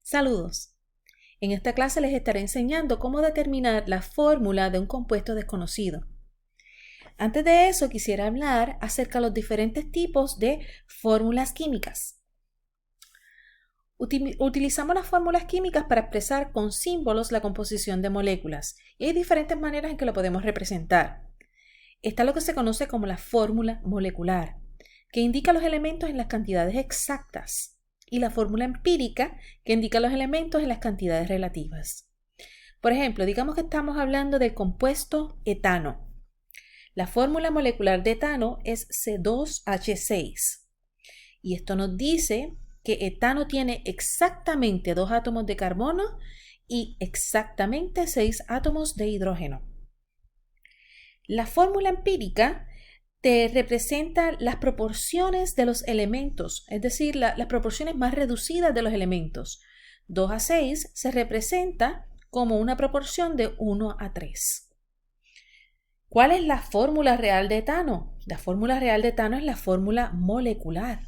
Saludos. En esta clase les estaré enseñando cómo determinar la fórmula de un compuesto desconocido. Antes de eso, quisiera hablar acerca de los diferentes tipos de fórmulas químicas. Utilizamos las fórmulas químicas para expresar con símbolos la composición de moléculas y hay diferentes maneras en que lo podemos representar. Está lo que se conoce como la fórmula molecular, que indica los elementos en las cantidades exactas, y la fórmula empírica, que indica los elementos en las cantidades relativas. Por ejemplo, digamos que estamos hablando del compuesto etano. La fórmula molecular de etano es C2H6, y esto nos dice que etano tiene exactamente 2 átomos de carbono y exactamente 6 átomos de hidrógeno. La fórmula empírica te representa las proporciones de los elementos, es decir, las proporciones más reducidas de los elementos. 2 a 6 se representa como una proporción de 1 a 3. ¿Cuál es la fórmula real de etano? La fórmula real de etano es la fórmula molecular.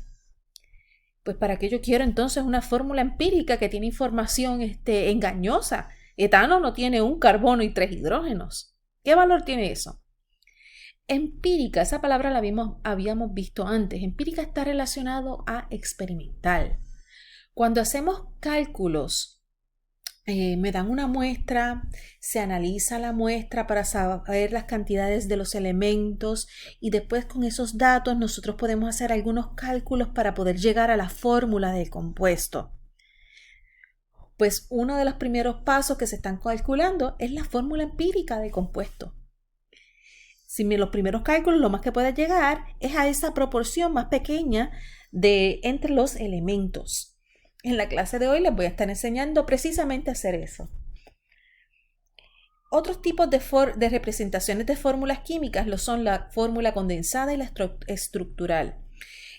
Pues ¿para qué yo quiero entonces una fórmula empírica que tiene información engañosa? Etano no tiene un carbono y 3 hidrógenos. ¿Qué valor tiene eso? Empírica, esa palabra la habíamos visto antes. Empírica está relacionado a experimental. Cuando hacemos cálculos, me dan una muestra, se analiza la muestra para saber las cantidades de los elementos y después con esos datos nosotros podemos hacer algunos cálculos para poder llegar a la fórmula del compuesto. Pues uno de los primeros pasos que se están calculando es la fórmula empírica del compuesto. Los primeros cálculos, lo más que puede llegar es a esa proporción más pequeña entre los elementos. En la clase de hoy les voy a estar enseñando precisamente a hacer eso. Otros tipos de representaciones de fórmulas químicas lo son la fórmula condensada y la estructural.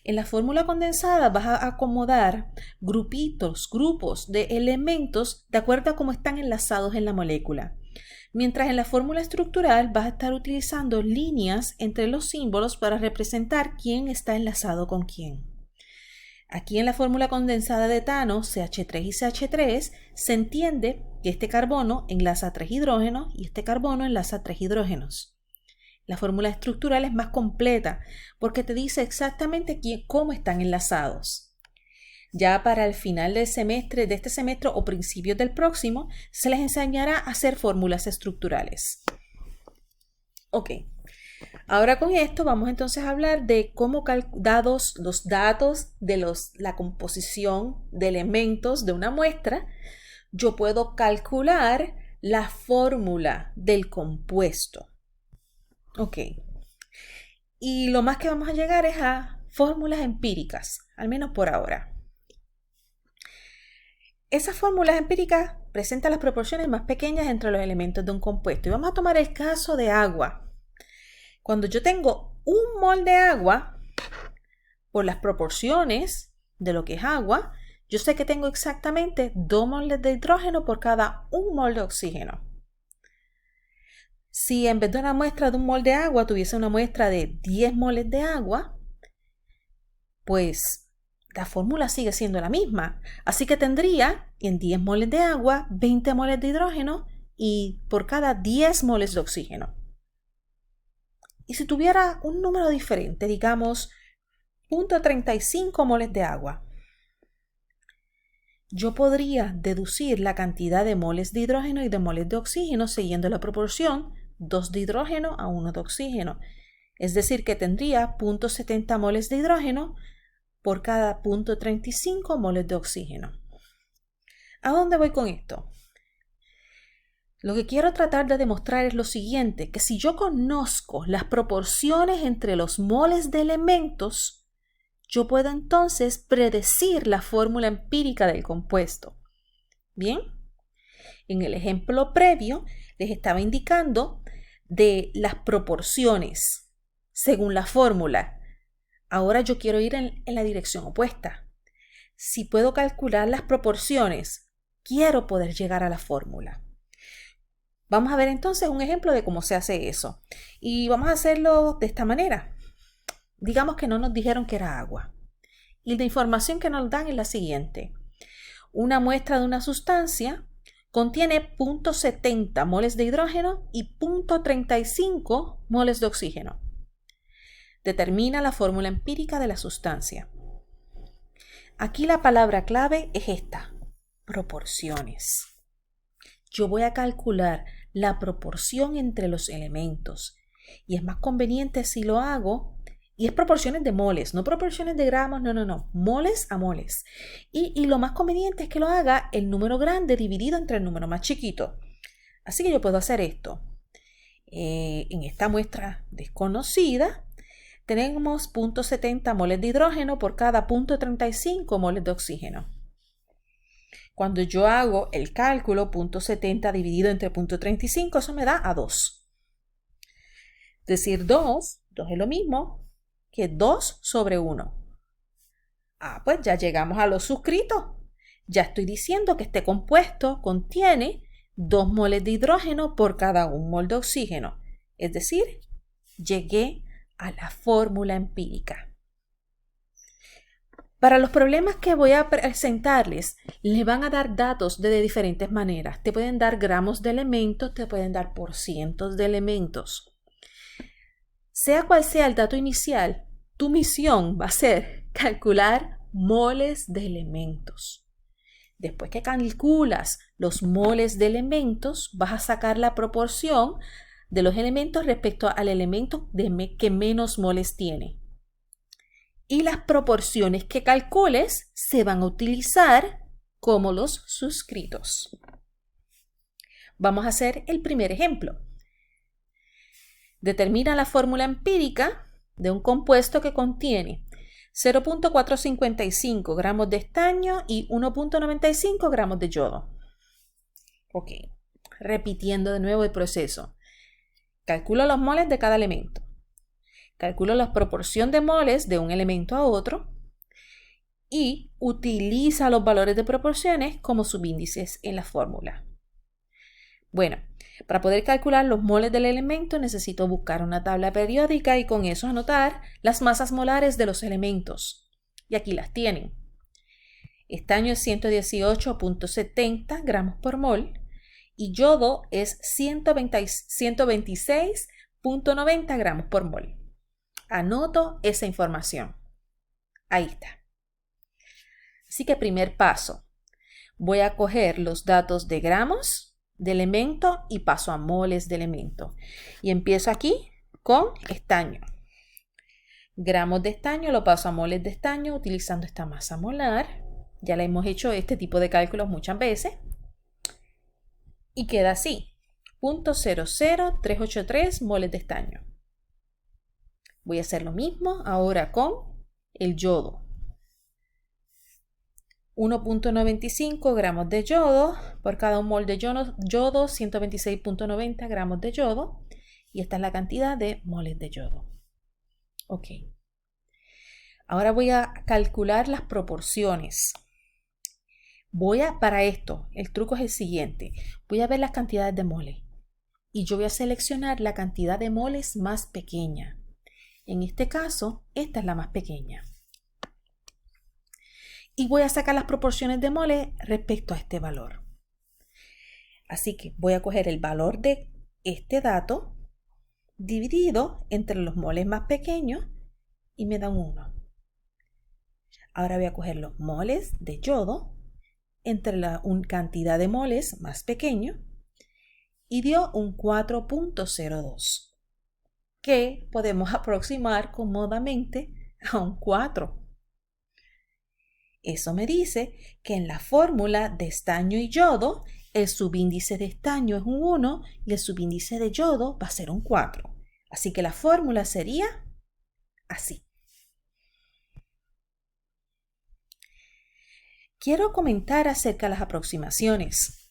En la fórmula condensada vas a acomodar grupos de elementos de acuerdo a cómo están enlazados en la molécula. Mientras en la fórmula estructural vas a estar utilizando líneas entre los símbolos para representar quién está enlazado con quién. Aquí en la fórmula condensada de etano, CH3 y CH3, se entiende que este carbono enlaza 3 hidrógenos y este carbono enlaza 3 hidrógenos. La fórmula estructural es más completa porque te dice exactamente cómo están enlazados. Ya para el final de este semestre o principios del próximo, se les enseñará a hacer fórmulas estructurales. Ok, ahora con esto vamos entonces a hablar de cómo, dados los datos de la composición de elementos de una muestra, yo puedo calcular la fórmula del compuesto. Ok, y lo más que vamos a llegar es a fórmulas empíricas, al menos por ahora. Esas fórmulas empíricas presentan las proporciones más pequeñas entre los elementos de un compuesto. Y vamos a tomar el caso de agua. Cuando yo tengo 1 mol de agua, por las proporciones de lo que es agua, yo sé que tengo exactamente 2 moles de hidrógeno por cada 1 mol de oxígeno. Si en vez de una muestra de 1 mol de agua tuviese una muestra de 10 moles de agua, pues la fórmula sigue siendo la misma. Así que tendría en 10 moles de agua 20 moles de hidrógeno y por cada 10 moles de oxígeno. Y si tuviera un número diferente, digamos 0.35 moles de agua, yo podría deducir la cantidad de moles de hidrógeno y de moles de oxígeno siguiendo la proporción 2 de hidrógeno a 1 de oxígeno. Es decir, que tendría 0.70 moles de hidrógeno por cada 0.35 moles de oxígeno. ¿A dónde voy con esto? Lo que quiero tratar de demostrar es lo siguiente, que si yo conozco las proporciones entre los moles de elementos, yo puedo entonces predecir la fórmula empírica del compuesto. Bien, en el ejemplo previo les estaba indicando de las proporciones según la fórmula. Ahora yo quiero ir en la dirección opuesta. Si puedo calcular las proporciones, quiero poder llegar a la fórmula. Vamos a ver entonces un ejemplo de cómo se hace eso. Y vamos a hacerlo de esta manera. Digamos que no nos dijeron que era agua. Y la información que nos dan es la siguiente. Una muestra de una sustancia contiene 0.70 moles de hidrógeno y 0.35 moles de oxígeno. Determina la fórmula empírica de la sustancia. Aquí la palabra clave es esta: proporciones. Yo voy a calcular la proporción entre los elementos y es más conveniente si lo hago, y es proporciones de moles, no proporciones de gramos, no, moles a moles. Y lo más conveniente es que lo haga el número grande dividido entre el número más chiquito. Así que yo puedo hacer esto. En esta muestra desconocida tenemos 0.70 moles de hidrógeno por cada 0.35 moles de oxígeno. Cuando yo hago el cálculo, 0.70 dividido entre 0.35, eso me da a 2. Es decir, 2 es lo mismo que 2 sobre 1. Pues ya llegamos a los suscritos. Ya estoy diciendo que este compuesto contiene 2 moles de hidrógeno por cada 1 mol de oxígeno. Es decir, llegué a la fórmula empírica. Para los problemas que voy a presentarles, le van a dar datos de diferentes maneras. Te pueden dar gramos de elementos, te pueden dar porcientos de elementos. Sea cual sea el dato inicial, tu misión va a ser calcular moles de elementos. Después que calculas los moles de elementos, vas a sacar la proporción de los elementos respecto al elemento que menos moles tiene. Y las proporciones que calcules se van a utilizar como los suscritos. Vamos a hacer el primer ejemplo. Determina la fórmula empírica de un compuesto que contiene 0.455 gramos de estaño y 1.95 gramos de yodo. Ok, repitiendo de nuevo el proceso. Calculo los moles de cada elemento. Calculo la proporción de moles de un elemento a otro y utiliza los valores de proporciones como subíndices en la fórmula. Bueno, para poder calcular los moles del elemento necesito buscar una tabla periódica y con eso anotar las masas molares de los elementos. Y aquí las tienen. Estaño es 118.70 gramos por mol y yodo es 126.90 gramos por mol. Anoto esa información. Ahí está. Así que primer paso, voy a coger los datos de gramos de elemento y paso a moles de elemento. Y empiezo aquí con estaño. Gramos de estaño lo paso a moles de estaño utilizando esta masa molar. Ya le hemos hecho este tipo de cálculos muchas veces. Y queda así, 0.00383 moles de estaño. Voy a hacer lo mismo ahora con el yodo. 1.95 gramos de yodo por cada 1 mol de yodo, 126.90 gramos de yodo. Y esta es la cantidad de moles de yodo. Ok. Ahora voy a calcular las proporciones. Para esto, el truco es el siguiente. Voy a ver las cantidades de moles. Y yo voy a seleccionar la cantidad de moles más pequeña. En este caso, esta es la más pequeña. Y voy a sacar las proporciones de moles respecto a este valor. Así que voy a coger el valor de este dato dividido entre los moles más pequeños y me da un 1. Ahora voy a coger los moles de yodo entre la cantidad de moles más pequeño y dio un 4.02, que podemos aproximar cómodamente a un 4. Eso me dice que en la fórmula de estaño y yodo, el subíndice de estaño es un 1 y el subíndice de yodo va a ser un 4. Así que la fórmula sería así. Quiero comentar acerca de las aproximaciones.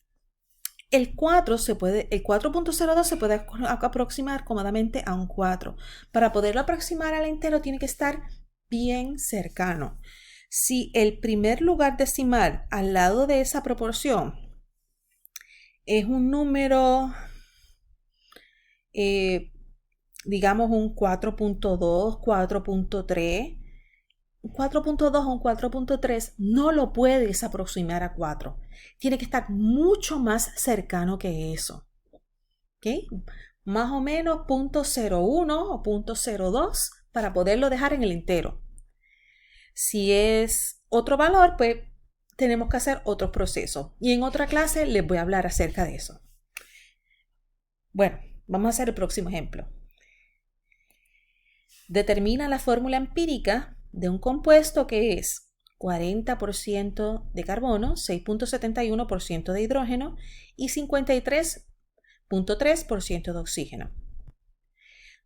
El 4.02 se puede aproximar cómodamente a un 4. Para poderlo aproximar al entero tiene que estar bien cercano. Si el primer lugar decimal al lado de esa proporción es un número, digamos un 4.2, 4.3, 4.2 o un 4.3 no lo puedes aproximar a 4. Tiene que estar mucho más cercano que eso. ¿Okay? Más o menos 0.01 o 0.02 para poderlo dejar en el entero. Si es otro valor, pues tenemos que hacer otros procesos. Y en otra clase les voy a hablar acerca de eso. Bueno, vamos a hacer el próximo ejemplo. Determina la fórmula empírica de un compuesto que es 40% de carbono, 6.71% de hidrógeno y 53.3% de oxígeno.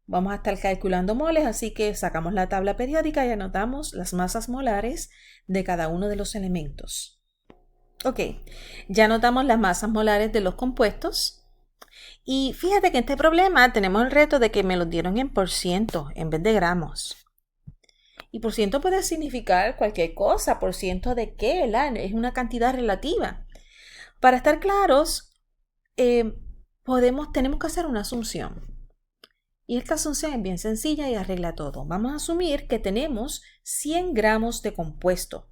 Vamos a estar calculando moles, así que sacamos la tabla periódica y anotamos las masas molares de cada uno de los elementos. Ok, ya anotamos las masas molares de los compuestos. Y fíjate que en este problema tenemos el reto de que me lo dieron en por ciento en vez de gramos. Y por ciento puede significar cualquier cosa. ¿Por ciento de qué? Es una cantidad relativa. Para estar claros, tenemos que hacer una asunción. Y esta asunción es bien sencilla y arregla todo. Vamos a asumir que tenemos 100 gramos de compuesto.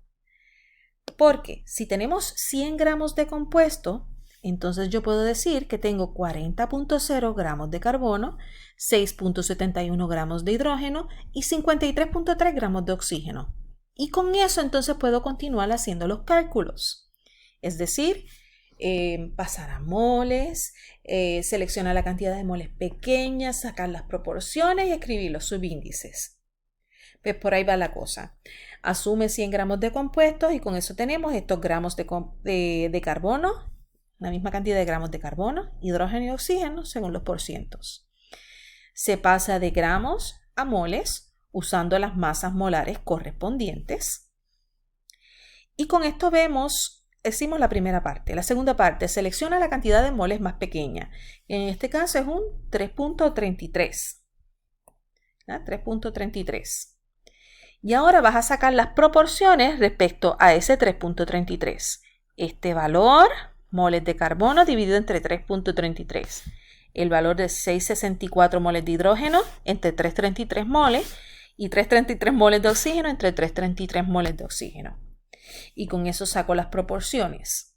Porque si tenemos 100 gramos de compuesto, entonces yo puedo decir que tengo 40.0 gramos de carbono, 6.71 gramos de hidrógeno y 53.3 gramos de oxígeno. Y con eso entonces puedo continuar haciendo los cálculos. Es decir, pasar a moles, seleccionar la cantidad de moles pequeñas, sacar las proporciones y escribir los subíndices. Pues por ahí va la cosa. Asume 100 gramos de compuestos y con eso tenemos estos gramos de carbono, la misma cantidad de gramos de carbono, hidrógeno y oxígeno según los porcientos. Se pasa de gramos a moles usando las masas molares correspondientes. Y con esto hicimos la primera parte. La segunda parte, selecciona la cantidad de moles más pequeña. En este caso es un 3.33. 3.33. Y ahora vas a sacar las proporciones respecto a ese 3.33. Este valor, moles de carbono dividido entre 3.33. El valor de 6.64 moles de hidrógeno entre 3.33 moles y 3.33 moles de oxígeno entre 3.33 moles de oxígeno. Y con eso saco las proporciones.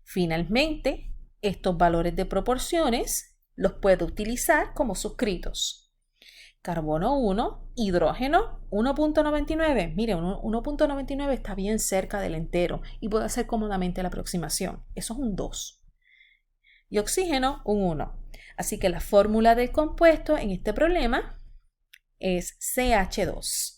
Finalmente, estos valores de proporciones los puedo utilizar como suscritos. Carbono 1, hidrógeno 1.99. Miren, 1.99 está bien cerca del entero y puedo hacer cómodamente la aproximación. Eso es un 2. Y oxígeno un 1. Así que la fórmula del compuesto en este problema es CH2.